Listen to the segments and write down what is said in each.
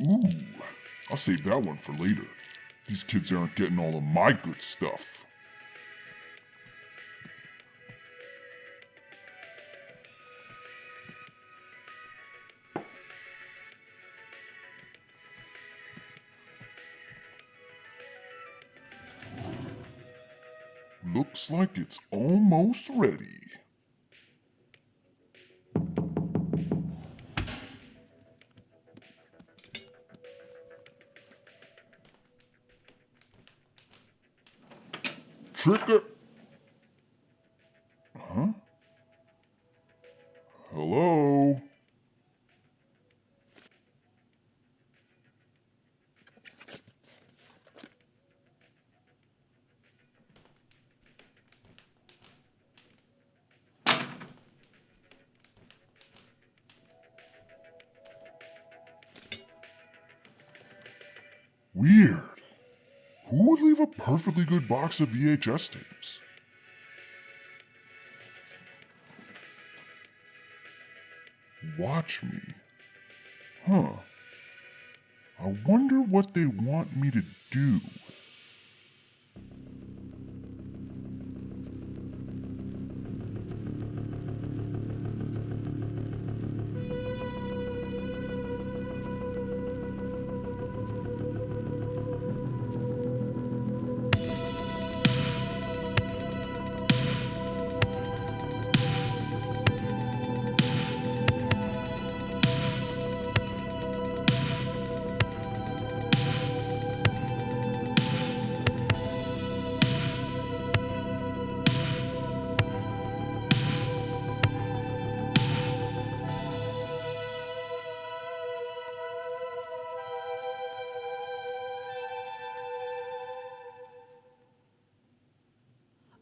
Ooh, I'll save that one for later. These kids aren't getting all of my good stuff. Looks like it's almost ready. Trick Huh? Hello? Weird. Who would leave a perfectly good box of VHS tapes? Watch me. Huh. I wonder what they want me to do.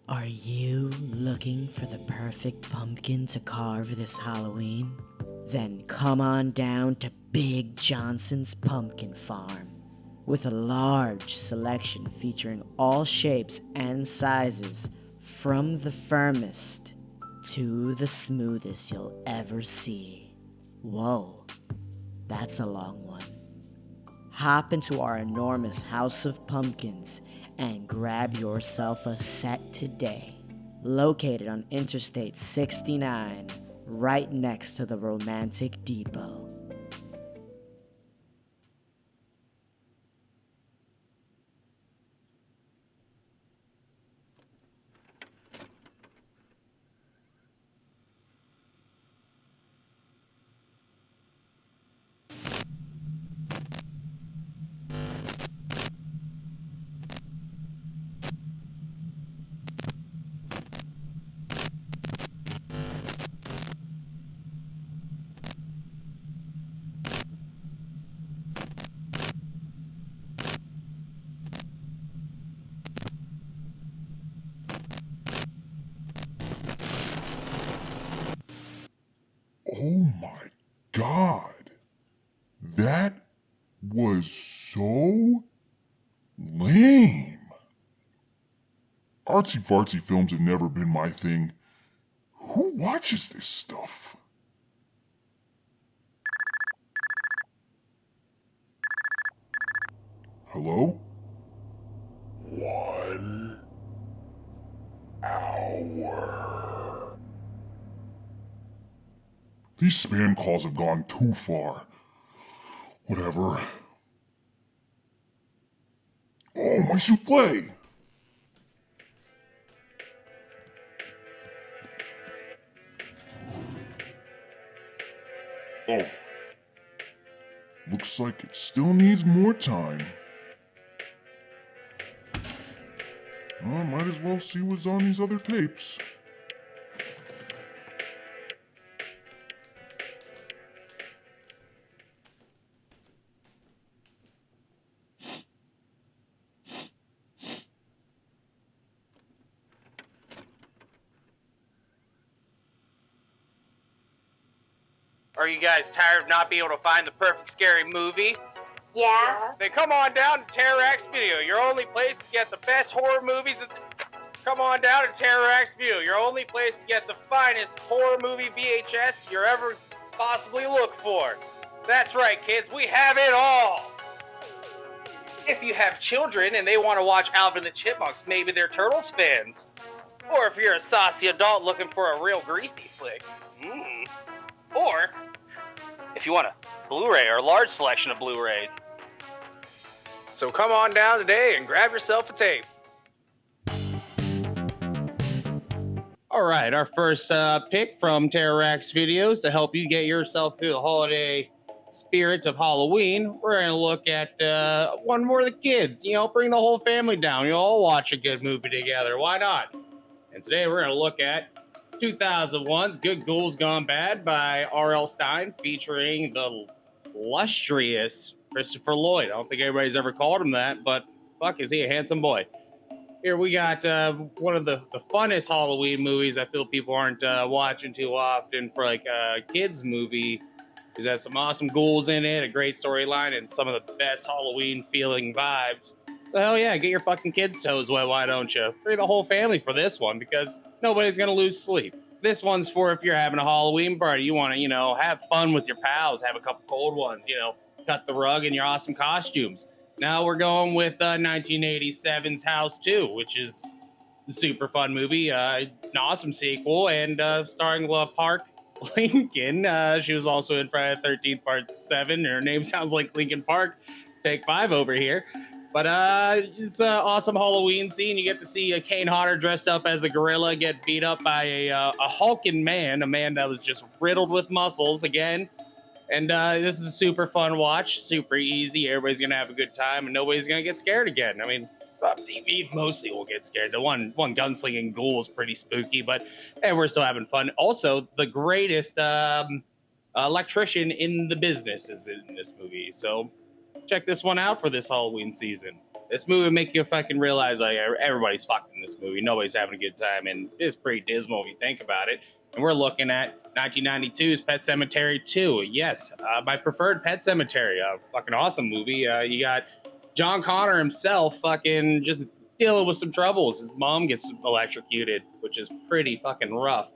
Are you looking for the perfect pumpkin to carve this Halloween? Then come on down to Big Johnson's Pumpkin Farm. With a large selection featuring all shapes and sizes, from the firmest to the smoothest you'll ever see. Whoa, that's a long one. Hop into our enormous house of pumpkins and grab yourself a set today. Located on Interstate 69, right next to the Romantic Depot. Oh my god. That was so lame. Artsy fartsy films have never been my thing. Who watches this stuff? Hello? 1 hour. These spam calls have gone too far. Whatever. Oh, my souffle! Oh. Looks like it still needs more time. Well, might as well see what's on these other tapes. Are you guys tired of not being able to find the perfect scary movie? Yeah? Then come on down to TerrorX Video, your only place to get the best horror movies. Come on down to TerrorX Video, your only place to get the finest horror movie VHS you're ever possibly look for. That's right, kids, we have it all! If you have children and they want to watch Alvin the Chipmunks, maybe they're Turtles fans. Or if you're a saucy adult looking for a real greasy flick. Or if you want a Blu-ray or a large selection of Blu-rays. So come on down today and grab yourself a tape. All right, our first pick from Terrax Videos to help you get yourself through the holiday spirit of Halloween. We're going to look at one more of the kids. Bring the whole family down. All watch a good movie together. Why not? And today we're going to look at 2001's Good Ghouls Gone Bad by R.L. Stine, featuring the illustrious Christopher Lloyd. I don't think anybody's ever called him that, but fuck, is he a handsome boy. Here we got one of the funnest Halloween movies I feel people aren't watching too often for like a kids movie. It has some awesome ghouls in it, a great storyline, and some of the best Halloween feeling vibes. So hell yeah, get your fucking kids' toes wet, why don't you? Bring the whole family for this one, because nobody's gonna lose sleep. This one's for if you're having a Halloween party, you want to, have fun with your pals, have a couple cold ones, cut the rug in your awesome costumes. Now we're going with 1987's House 2, which is a super fun movie, an awesome sequel, and starring Park Lincoln. She was also in Friday the 13th Part 7. Her name sounds like Lincoln Park. Take 5 over here. But it's an awesome Halloween scene. You get to see Kane Hodder dressed up as a gorilla get beat up by a hulking man, a man that was just riddled with muscles again. And this is a super fun watch, super easy. Everybody's going to have a good time, and nobody's going to get scared again. I mean, mostly will get scared. The one gunslinging ghoul is pretty spooky, but we're still having fun. Also, the greatest electrician in the business is in this movie. So check this one out for this Halloween season. This movie will make you fucking realize like everybody's fucking in this movie. Nobody's having a good time, and it's pretty dismal if you think about it. And we're looking at 1992's Pet Sematary 2. Yes, my preferred Pet Sematary. Fucking awesome movie. You got John Connor himself fucking just dealing with some troubles. His mom gets electrocuted, which is pretty fucking rough.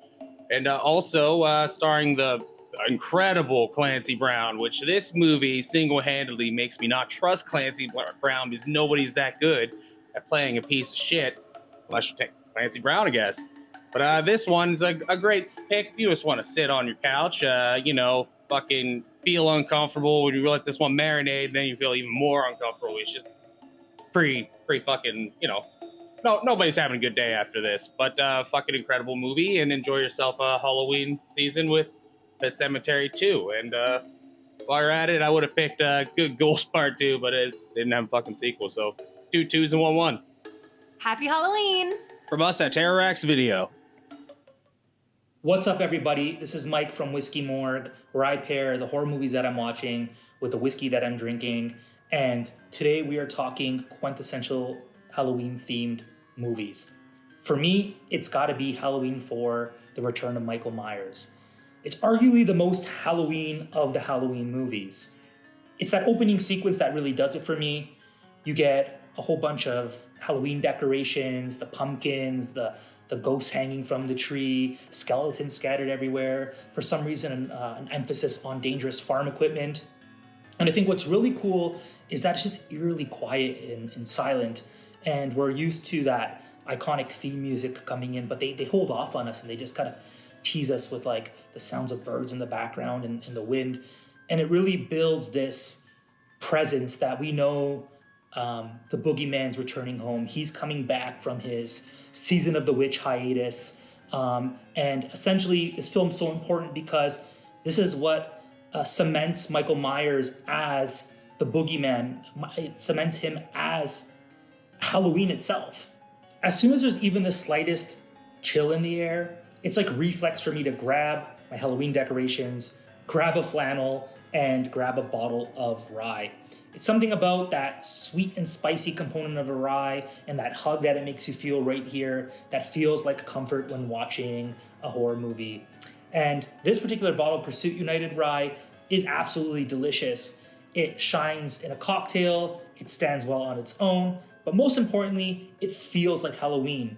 And also starring the incredible Clancy Brown, which this movie single-handedly makes me not trust Clancy Brown because nobody's that good at playing a piece of shit. Unless you take Clancy Brown, I guess. But this one's a great pick. If you just want to sit on your couch, fucking feel uncomfortable when you let this one marinate, then you feel even more uncomfortable. It's just pretty fucking, nobody's having a good day after this. But fucking incredible movie, and enjoy yourself a Halloween season with Pet Sematary 2. And while you're at it, I would have picked Good Ghouls Part 2, but it didn't have a fucking sequel. So 2 2s and 1 1. Happy Halloween! From us at Terrax Video. What's up, everybody? This is Mike from Whiskey Morgue, where I pair the horror movies that I'm watching with the whiskey that I'm drinking. And today we are talking quintessential Halloween-themed movies. For me, it's got to be Halloween 4, The Return of Michael Myers. It's arguably the most Halloween of the Halloween movies. It's that opening sequence that really does it for me. You get a whole bunch of Halloween decorations, the pumpkins, the ghosts hanging from the tree, skeletons scattered everywhere. For some reason, an emphasis on dangerous farm equipment. And I think what's really cool is that it's just eerily quiet and silent. And we're used to that iconic theme music coming in, but they hold off on us and they just kind of tease us with like the sounds of birds in the background and the wind. And it really builds this presence that we know the boogeyman's returning home. He's coming back from his Season of the Witch hiatus. And essentially, this film's so important because this is what cements Michael Myers as the boogeyman. It cements him as Halloween itself. As soon as there's even the slightest chill in the air, it's like reflex for me to grab my Halloween decorations, grab a flannel, and grab a bottle of rye. It's something about that sweet and spicy component of a rye and that hug that it makes you feel right here that feels like comfort when watching a horror movie. And this particular bottle of Pursuit United rye is absolutely delicious. It shines in a cocktail, it stands well on its own, but most importantly, it feels like Halloween.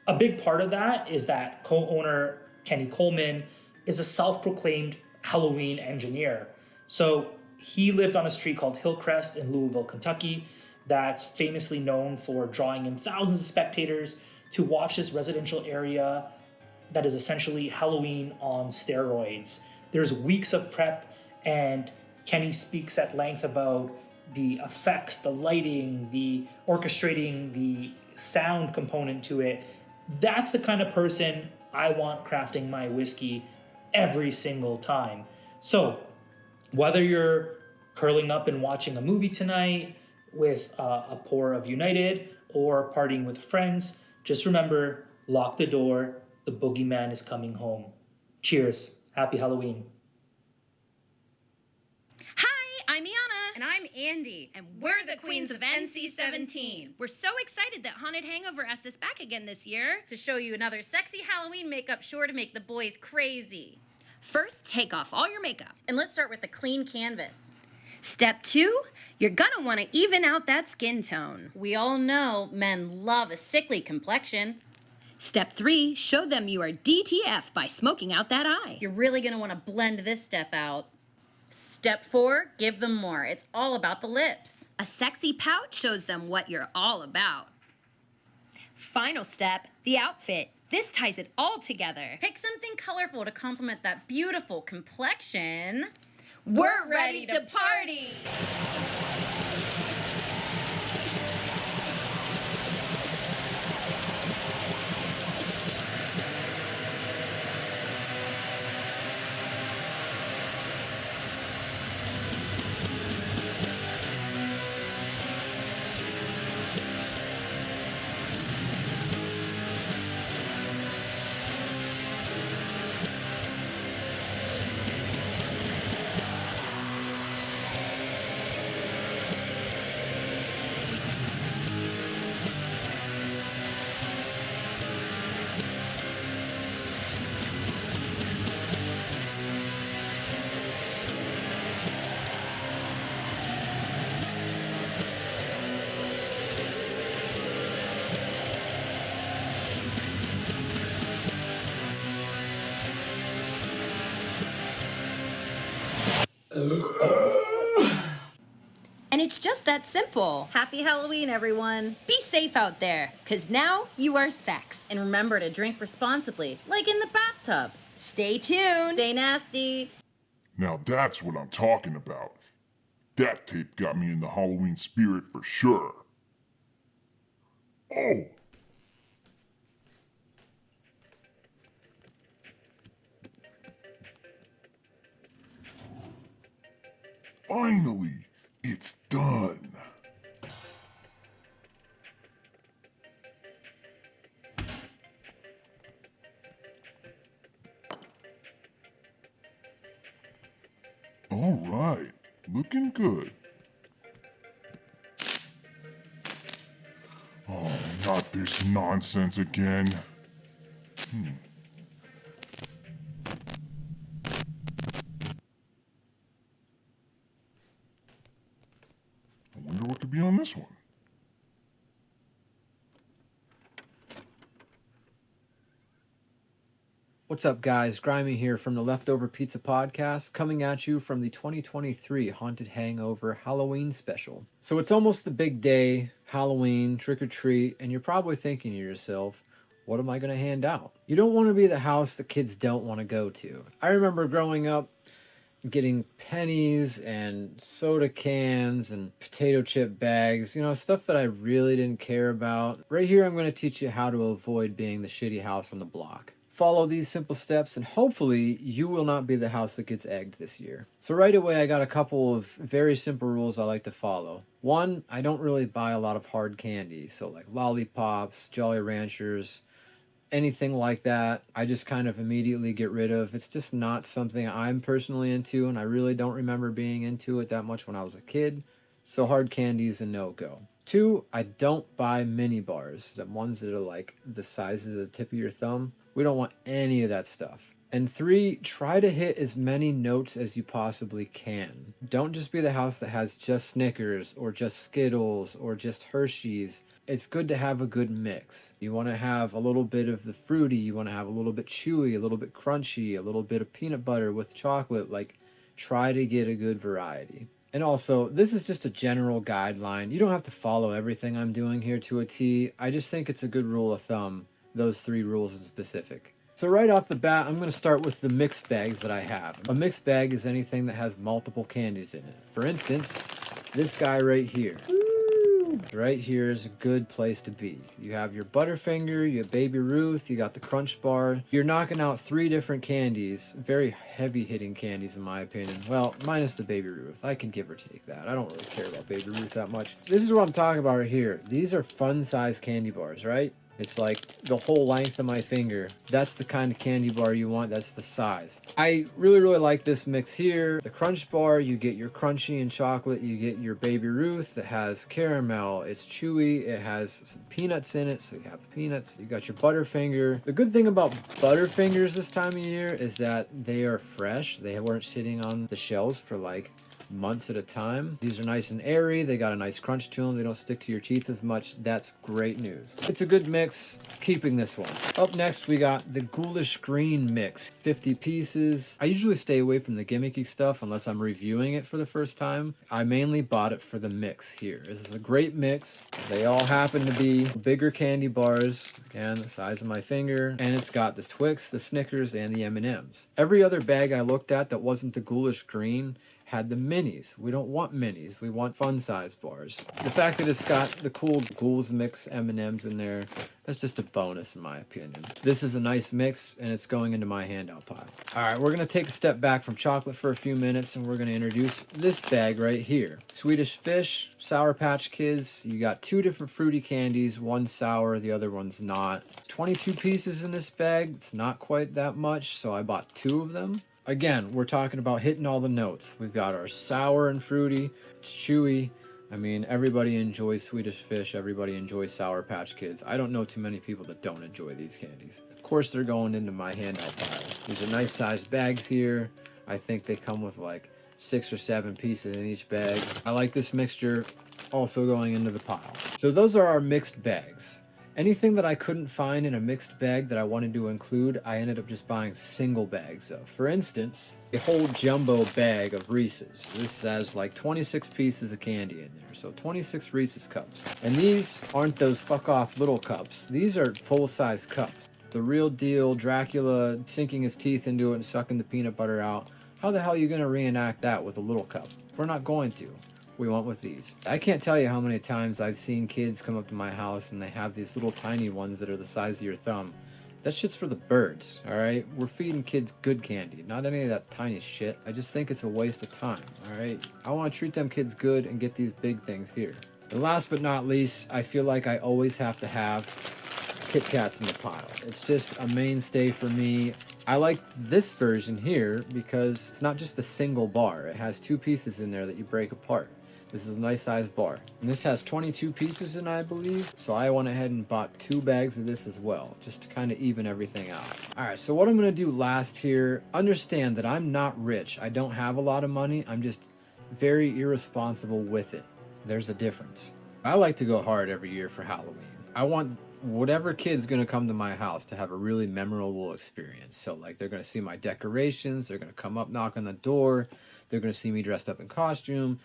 A big part of that is that co-owner Kenny Coleman is a self-proclaimed Halloween engineer. So he lived on a street called Hillcrest in Louisville, Kentucky, that's famously known for drawing in thousands of spectators to watch this residential area that is essentially Halloween on steroids. There's weeks of prep, and Kenny speaks at length about the effects, the lighting, the orchestrating, the sound component to it. That's the kind of person I want crafting my whiskey every single time. So, whether you're curling up and watching a movie tonight with a pour of United or partying with friends, just remember, lock the door. The boogeyman is coming home. Cheers. Happy Halloween. Hi, I'm Iana. And I'm Andy. And we're the queens of NC-17. We're so excited that Haunted Hangover asked us back again this year to show you another sexy Halloween makeup sure to make the boys crazy. First, take off all your makeup. And let's start with the clean canvas. Step 2, you're gonna want to even out that skin tone. We all know men love a sickly complexion. Step 3, show them you are DTF by smoking out that eye. You're really gonna want to blend this step out. Step 4, give them more. It's all about the lips. A sexy pout shows them what you're all about. Final step, the outfit. This ties it all together. Pick something colorful to complement that beautiful complexion. We're ready to party! And it's just that simple. Happy Halloween, everyone. Be safe out there, because now you are sex. And remember to drink responsibly, like in the bathtub. Stay tuned. Stay nasty. Now that's what I'm talking about. That tape got me in the Halloween spirit for sure. Oh! Finally, it's done. All right, looking good. Oh, not this nonsense again. I wonder what could be on this one. What's up, guys? Grimy here from the Leftover Pizza Podcast, coming at you from the 2023 Haunted Hangover Halloween special. So it's almost the big day, Halloween, trick or treat, and you're probably thinking to yourself, what am I going to hand out? You don't want to be the house the kids don't want to go to. I remember growing up getting pennies and soda cans and potato chip bags, stuff that I really didn't care about. Right here, I'm going to teach you how to avoid being the shitty house on the block. Follow these simple steps and hopefully you will not be the house that gets egged this year. So right away, I got a couple of very simple rules I like to follow. One, I don't really buy a lot of hard candy. So like lollipops, Jolly Ranchers, anything like that, I just kind of immediately get rid of. It's just not something I'm personally into, and I really don't remember being into it that much when I was a kid. So hard candy is a no-go. 2, I don't buy mini bars, the ones that are like the size of the tip of your thumb. We don't want any of that stuff. And 3, try to hit as many notes as you possibly can. Don't just be the house that has just Snickers or just Skittles or just Hershey's. It's good to have a good mix. You want to have a little bit of the fruity, you want to have a little bit chewy, a little bit crunchy, a little bit of peanut butter with chocolate. Like, try to get a good variety. And also, this is just a general guideline. You don't have to follow everything I'm doing here to a T. I just think it's a good rule of thumb, those 3 rules in specific. So right off the bat, I'm going to start with the mixed bags that I have. A mixed bag is anything that has multiple candies in it. For instance, this guy right here. Right here is a good place to be. You have your Butterfinger, you have Baby Ruth, you got the Crunch Bar. You're knocking out 3 different candies, very heavy hitting candies in my opinion. Well, minus the Baby Ruth. I can give or take that. I don't really care about Baby Ruth that much. This is what I'm talking about right here. These are fun size candy bars, right? It's like the whole length of my finger. That's the kind of candy bar you want. That's the size. I really like this mix here. The Crunch Bar, you get your crunchy and chocolate. You get your Baby Ruth that has caramel. It's chewy. It has some peanuts in it, so you have the peanuts. You got your Butterfinger. The good thing about Butterfingers this time of year is that they are fresh. They weren't sitting on the shelves for like months at a time. These are nice and airy. They got a nice crunch to them. They don't stick to your teeth as much. That's great news. It's a good mix. Keeping this one. Up next, we got the Ghoulish Green mix. 50 pieces. I usually stay away from the gimmicky stuff unless I'm reviewing it for the first time. I mainly bought it for the mix here. This is a great mix. They all happen to be bigger candy bars. Again, the size of my finger. And it's got the Twix, the Snickers, and the M&Ms. Every other bag I looked at that wasn't the Ghoulish Green had the minis. We don't want minis. We want fun size bars. The fact that it's got the cool Ghouls Mix M&Ms in there, that's just a bonus in my opinion. This is a nice mix and it's going into my handout pile. All right, we're gonna take a step back from chocolate for a few minutes and we're gonna introduce this bag right here. Swedish Fish, Sour Patch Kids. You got 2 different fruity candies, one sour, the other one's not. 22 pieces in this bag. It's not quite that much, so I bought 2 of them. Again, we're talking about hitting all the notes. We've got our sour and fruity. It's chewy. I mean, everybody enjoys Swedish Fish. Everybody enjoys Sour Patch Kids. I don't know too many people that don't enjoy these candies. Of course, they're going into my handout pile. These are nice sized bags here. I think they come with like 6 or 7 pieces in each bag. I like this mixture also going into the pile. So those are our mixed bags. Anything that I couldn't find in a mixed bag that I wanted to include, I ended up just buying single bags of. For instance, a whole jumbo bag of Reese's. This has like 26 pieces of candy in there, so 26 Reese's cups. And these aren't those fuck off little cups. These are full-size cups. The real deal Dracula sinking his teeth into it and sucking the peanut butter out. How the hell are you going to reenact that with a little cup? We're not going to. We went with these. I can't tell you how many times I've seen kids come up to my house and they have these little tiny ones that are the size of your thumb. That shit's for the birds, alright? We're feeding kids good candy, not any of that tiny shit. I just think it's a waste of time, alright? I want to treat them kids good and get these big things here. And last but not least, I feel like I always have to have Kit Kats in the pile. It's just a mainstay for me. I like this version here because it's not just a single bar. It has 2 pieces in there that you break apart. This is a nice sized bar. And this has 22 pieces in it, I believe. So I went ahead and bought 2 bags of this as well, just to kind of even everything out. Alright, so what I'm going to do last here, understand that I'm not rich. I don't have a lot of money. I'm just very irresponsible with it. There's a difference. I like to go hard every year for Halloween. I want whatever kid's going to come to my house to have a really memorable experience. So like they're going to see my decorations. They're going to come up, knock on the door. They're going to see me dressed up in costume.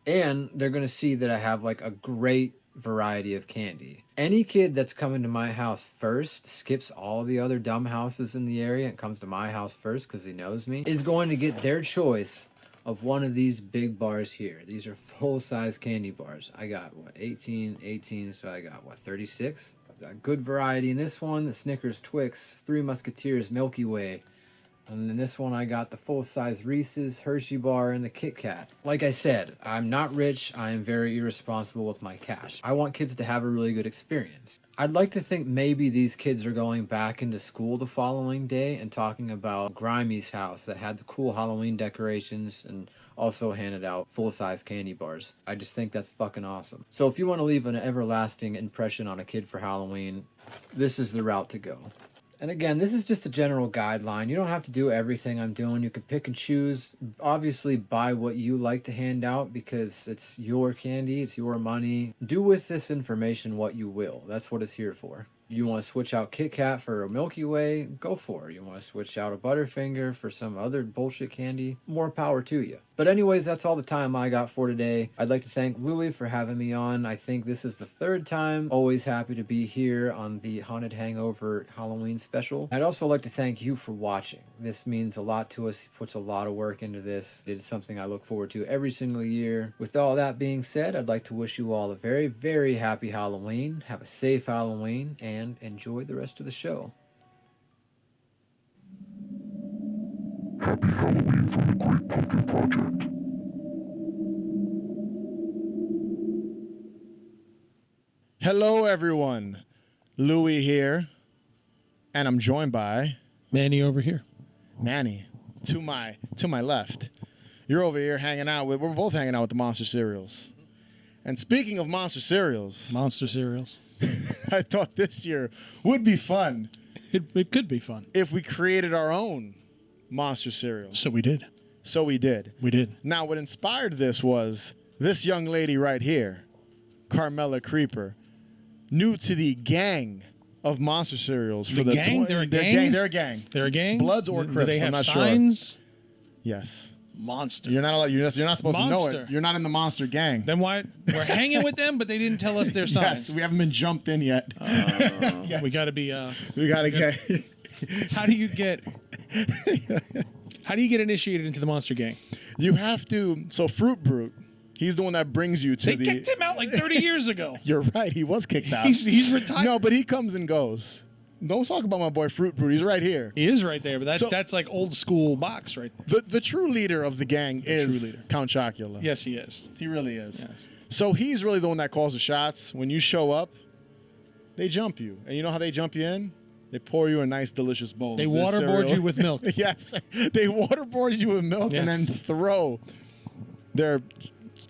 And they're going to see that I have like a great variety of candy. Any kid that's coming to my house first, skips all the other dumb houses in the area and comes to my house first because he knows me, is going to get their choice of one of these big bars here. These are full-size candy bars. I got, 18, so I got, 36? I've got good variety in this one, the Snickers, Twix, 3 Musketeers, Milky Way. And in this one, I got the full-size Reese's, Hershey bar, and the Kit Kat. Like I said, I'm not rich. I am very irresponsible with my cash. I want kids to have a really good experience. I'd like to think maybe these kids are going back into school the following day and talking about Grimey's house that had the cool Halloween decorations and also handed out full-size candy bars. I just think that's fucking awesome. So if you want to leave an everlasting impression on a kid for Halloween, this is the route to go. And again, this is just a general guideline. You don't have to do everything I'm doing. You can pick and choose. Obviously, buy what you like to hand out because it's your candy, it's your money. Do with this information what you will. That's what it's here for. You want to switch out Kit Kat for a Milky Way? Go for it. You want to switch out a Butterfinger for some other bullshit candy? More power to you. But anyways, that's all the time I got for today. I'd like to thank Louie for having me on. I think this is the third time. Always happy to be here on the Haunted Hangover Halloween special. I'd also like to thank you for watching. This means a lot to us. He puts a lot of work into this. It's something I look forward to every single year. With all that being said, I'd like to wish you all a very, very happy Halloween. Have a safe Halloween and enjoy the rest of the show. Happy Halloween from the Great Pumpkin Project. Hello, everyone. Louie here, and I'm joined by Manny over here. Manny to my left. You're over here hanging out with. We're both hanging out with the Monster Cereals. And speaking of Monster Cereals, Monster cereals. I thought this year would be fun It could be fun. if we created our own Monster Cereals. So we did. So we did. We did. Now, what inspired this was this young lady right here, Carmela Creeper, new to the gang of Monster Cereals. The gang? They're a gang? They're a gang. They're a gang? Bloods or Do Crips, they I'm have not sure. signs? Yes. Monster. You're not allowed, you're not supposed to know Monster. it. You're not in the Monster gang. Then why? We're hanging with them, but they didn't tell us their signs. Yes, we haven't been jumped in yet. Yes. We got to be. We gotta get. How do you get? How do you get initiated into the Monster Gang? You have to. So Fruit Brute, he's the one that brings you to They the. kicked him out like 30 years ago. You're right. He was kicked out. He's retired. No, but he comes and goes. Don't talk about my boy Fruit Brute. He's right here. He is right there, but So- that's like old school box right there. The true leader of the gang is true leader. Count Chocula. Yes, he is. He really is. Yes. So he's really the one that calls the shots. When you show up, they jump you. And you know how they jump you in? They pour you a nice, delicious bowl. They of this waterboard cereal. you with milk. Yes. They waterboard you with milk and then Yes. throw their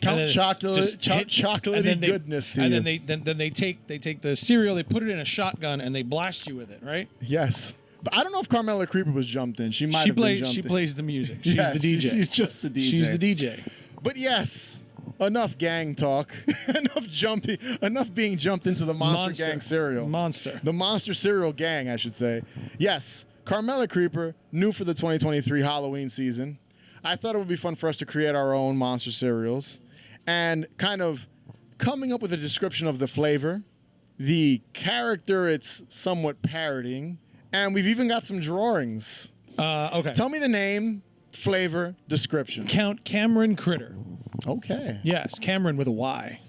Count And then Chocula, just hit- chocolatey and then they- goodness to and you. then they take the cereal, they put it in a shotgun, and they blast you with it, right? Yes. But I don't know if Carmela Creeper was jumped in. She might have been jumped She in. plays the music. She's Yes, the DJ. She's just the DJ. She's the DJ. But yes, enough gang talk. enough being jumped into the Monster Gang cereal. Monster. The Monster Cereal Gang, I should say. Yes, Carmela Creeper, new for the 2023 Halloween season. I thought it would be fun for us to create our own Monster Cereals and kind of coming up with a description of the flavor, the character it's somewhat parodying, and we've even got some drawings. Okay. Tell me the name, flavor, description. Count Cameron Critter. Okay. Yes, Cameron with a Y.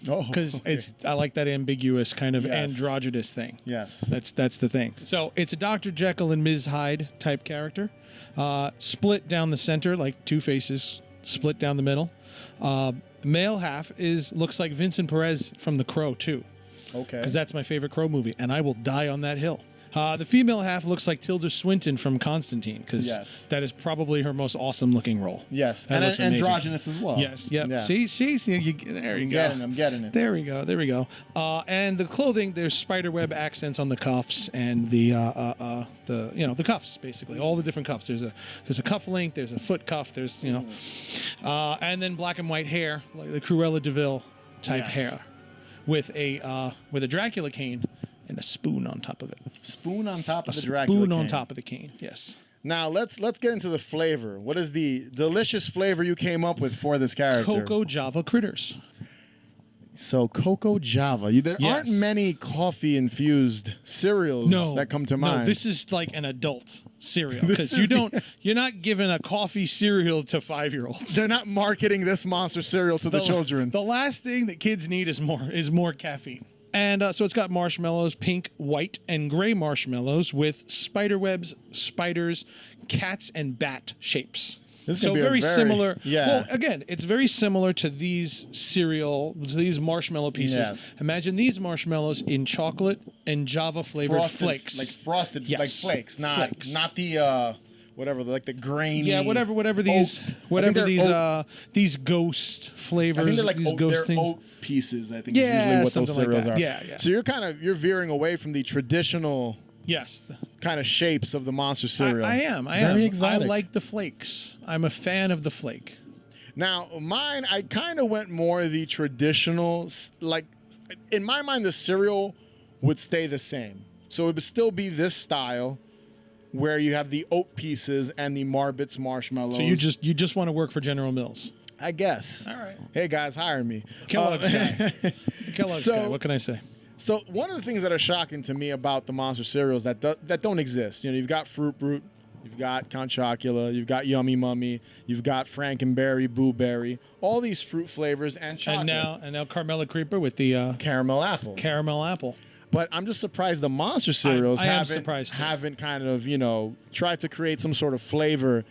Oh, Because okay. I like that ambiguous kind of Yes. androgynous thing. Yes. That's the thing. So it's a Dr. Jekyll and Ms. Hyde type character, split down the center like two faces, split down the middle. Male half looks like Vincent Perez from The Crow too, Okay. because that's my favorite Crow movie, and I will die on that hill. The female half looks like Tilda Swinton from Constantine, because Yes. that is probably her most awesome looking role. Yes. That And looks amazing. androgynous as well. Yes. Yep. Yeah. See, there you go. I'm getting it. There we go. And the clothing, there's spiderweb accents on the cuffs and the cuffs basically, all the different cuffs. There's a cuff link, there's a foot cuff, there's and then black and white hair, like the Cruella de Vil type Yes. hair, with a Dracula cane and a spoon on top of it. Spoon on top of A the Dracula spoon on cane. top of the cane. Yes. Now let's get into the flavor. What is the delicious flavor you came up with for this character? Cocoa Java critters. So Cocoa Java. There aren't Yes. many coffee infused cereals that come to mind. No, this is like an adult cereal This because is you're not giving a coffee cereal to 5-year-olds. They're not marketing this monster cereal to the children. The last thing that kids need is more caffeine. And so it's got marshmallows, pink, white, and gray marshmallows with spider webs, spiders, cats, and bat shapes. This is So gonna be very similar. Yeah. Well, again, it's very similar to these marshmallow pieces. Yes. Imagine these marshmallows in chocolate and Java flavored Frosted, flakes. like frosted, Yes. like flakes, not Flakes. not the whatever, like the grainy. Yeah, whatever these ghost flavors. I think they're like these oat, ghost they're things. oat pieces. I think Yeah, is usually what those something like cereals that. are. Yeah. So you're veering away from the traditional Yes, kind of shapes of the monster cereal. I am. Very exotic. I like the flakes. I'm a fan of the flake. Now, mine, I kind of went more the traditional, like, in my mind, the cereal would stay the same. So it would still be this style where you have the oat pieces and the Marbits marshmallows. So you just want to work for General Mills? I guess. All right. Hey guys, hire me. Kellogg's guy. Kellogg's guy. What can I say? So one of the things that are shocking to me about the Monster cereals that don't exist, you've got Fruit Brute, you've got Count Chocula, you've got Yummy Mummy, you've got Frankenberry, Boo Berry, all these fruit flavors and chocolate. And now Carmela Creeper with the caramel apple. Caramel apple. But I'm just surprised the Monster cereals haven't kind of, tried to create some sort of flavor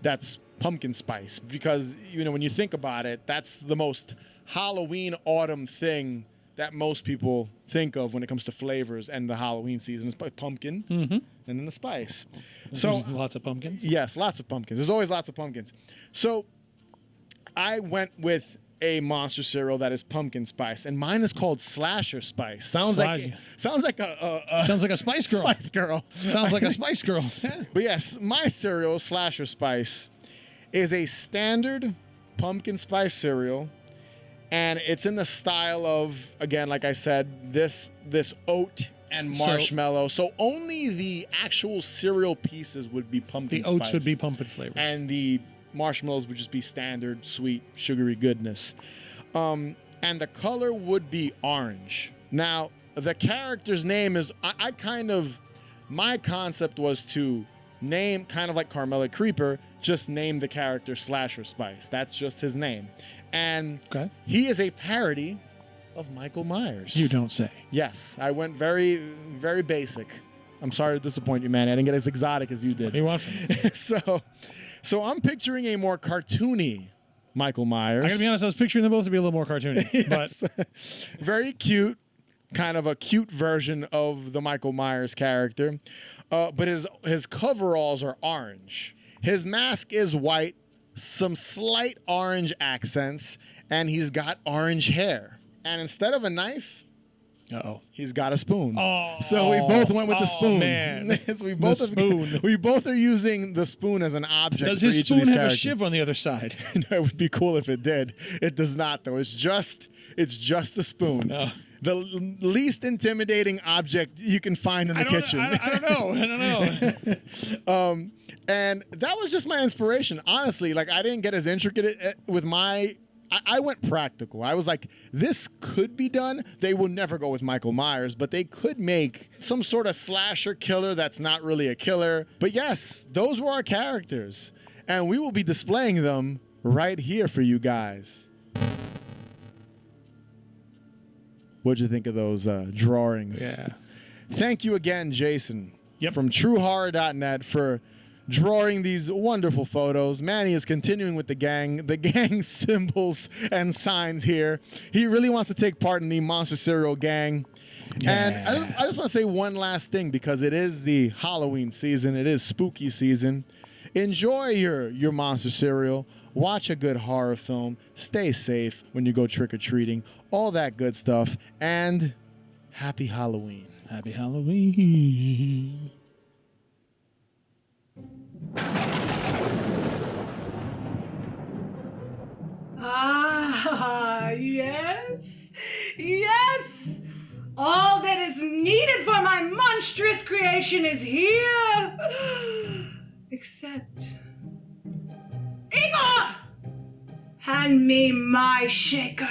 that's pumpkin spice, because when you think about it, that's the most Halloween autumn thing that most people think of when it comes to flavors and the Halloween season. It's pumpkin and then the spice. So lots of pumpkins? Yes, lots of pumpkins. There's always lots of pumpkins. So I went with a Monster cereal that is pumpkin spice, and mine is called Slasher Spice. Sounds like a sounds like a Spice Girl. Spice Girl. Sounds like a Spice Girl. But yes, my cereal, Slasher Spice, is a standard pumpkin spice cereal. And it's in the style of, again, like I said, this oat and marshmallow. So only the actual cereal pieces would be pumpkin spice. The oats would be pumpkin flavored. And the marshmallows would just be standard, sweet, sugary goodness. And the color would be orange. Now, the character's name is, my concept was to name, kind of like Carmela Creeper, just name the character Slasher Spice. That's just his name. And he is a parody of Michael Myers. You don't say. Yes, I went very, very basic. I'm sorry to disappoint you, man. I didn't get as exotic as you did. What do you want from me? So I'm picturing a more cartoony Michael Myers. I gotta be honest, I was picturing them both to be a little more cartoony. Yes. But very cute, kind of a cute version of the Michael Myers character. But his coveralls are orange. His mask is white, some slight orange accents, and he's got orange hair. And instead of a knife, he's got a spoon. So we both went with the spoon. Man. So we both are using the spoon as an object. Does for his each of these spoon have characters. a shiv on the other side? No, it would be cool if it did. It does not, though. It's just a spoon. The least intimidating object you can find in the kitchen. I don't know. And that was just my inspiration. Honestly, I didn't get as intricate with my... I went practical. I was like, this could be done. They will never go with Michael Myers, but they could make some sort of slasher killer that's not really a killer. But yes, those were our characters. And we will be displaying them right here for you guys. What'd you think of those drawings? Yeah. Thank you again, Jason, from TrueHorror.net for drawing these wonderful photos. Manny is continuing with the gang symbols and signs here. He really wants to take part in the Monster Cereal gang. Yeah. And I just want to say one last thing, because it is the Halloween season. It is spooky season. Enjoy your Monster Cereal. Watch a good horror film. Stay safe when you go trick-or-treating. All that good stuff. And happy Halloween. Happy Halloween. Ah, yes. Yes. All that is needed for my monstrous creation is here. Except... Igor! Hand me my shaker.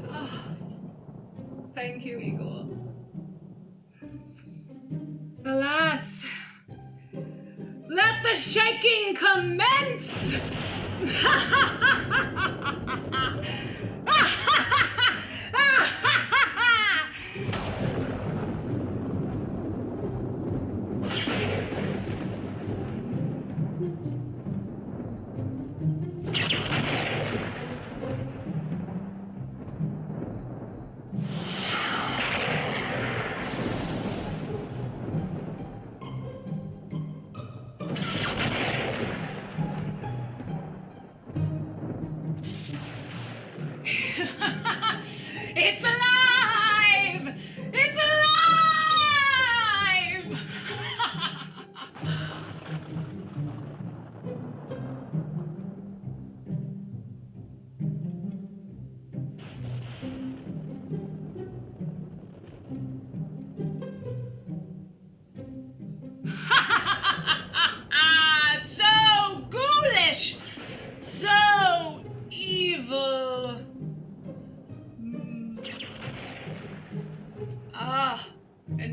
Oh, thank you, Igor. Alas, let the shaking commence!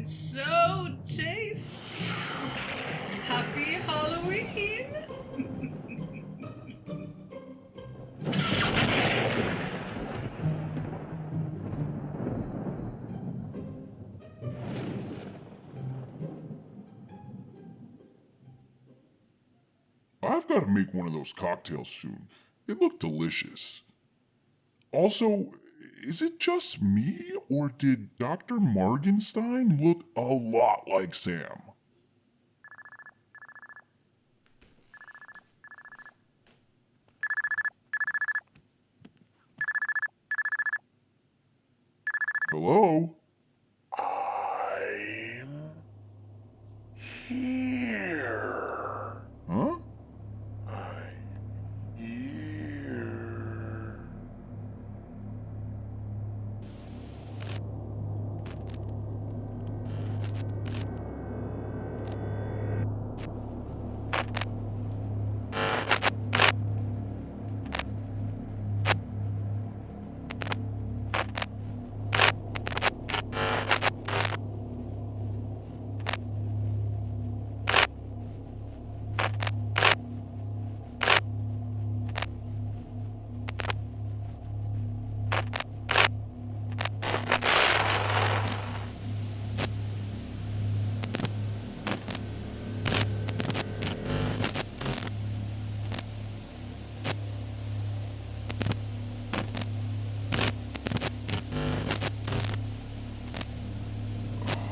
so tasty. Happy Halloween! I've got to make one of those cocktails soon. It looked delicious. Also, is it just me, or did Dr. Morgenstein look a lot like Sam? Hello? I'm here. Huh? I'm here.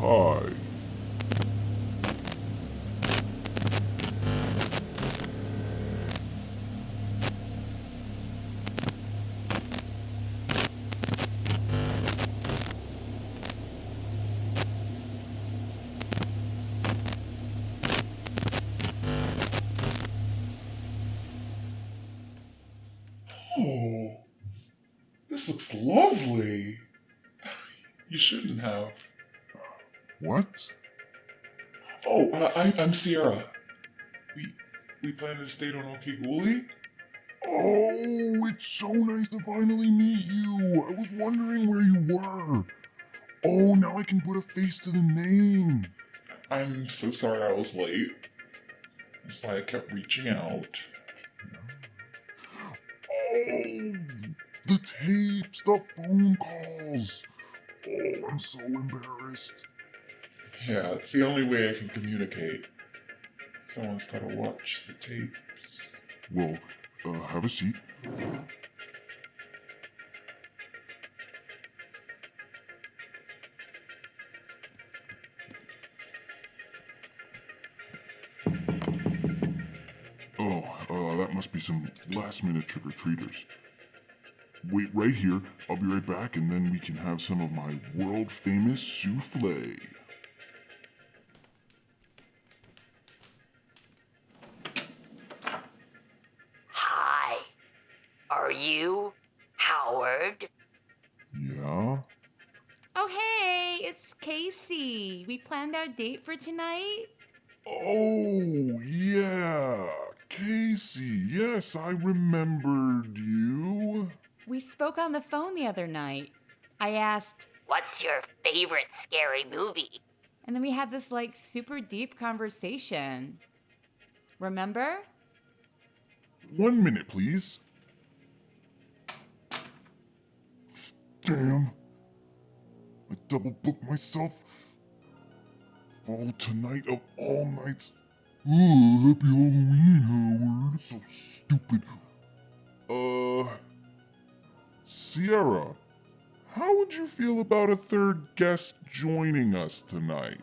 Hi. Oh, this looks lovely. You shouldn't have. What? Oh, I'm Sierra. We plan to stay on Okiguli? Oh, it's so nice to finally meet you. I was wondering where you were. Oh, now I can put a face to the name. I'm so sorry I was late. That's why I kept reaching out. Oh, the tapes, the phone calls. Oh, I'm so embarrassed. Yeah, it's the only way I can communicate. Someone's gotta watch the tapes. Well, have a seat. Oh, that must be some last-minute trick-or-treaters. Wait right here, I'll be right back, and then we can have some of my world-famous souffle. Hi. Are you Howard? Yeah? Oh, hey, it's Casey. We planned our date for tonight. Oh, yeah. Casey, yes, I remembered you. We spoke on the phone the other night. I asked, What's your favorite scary movie? and then we had this like super deep conversation. Remember? 1 minute, please. Damn. I double booked myself. Oh, tonight of all nights. Oh, happy Halloween, Howard. So stupid. Sierra, how would you feel about a third guest joining us tonight?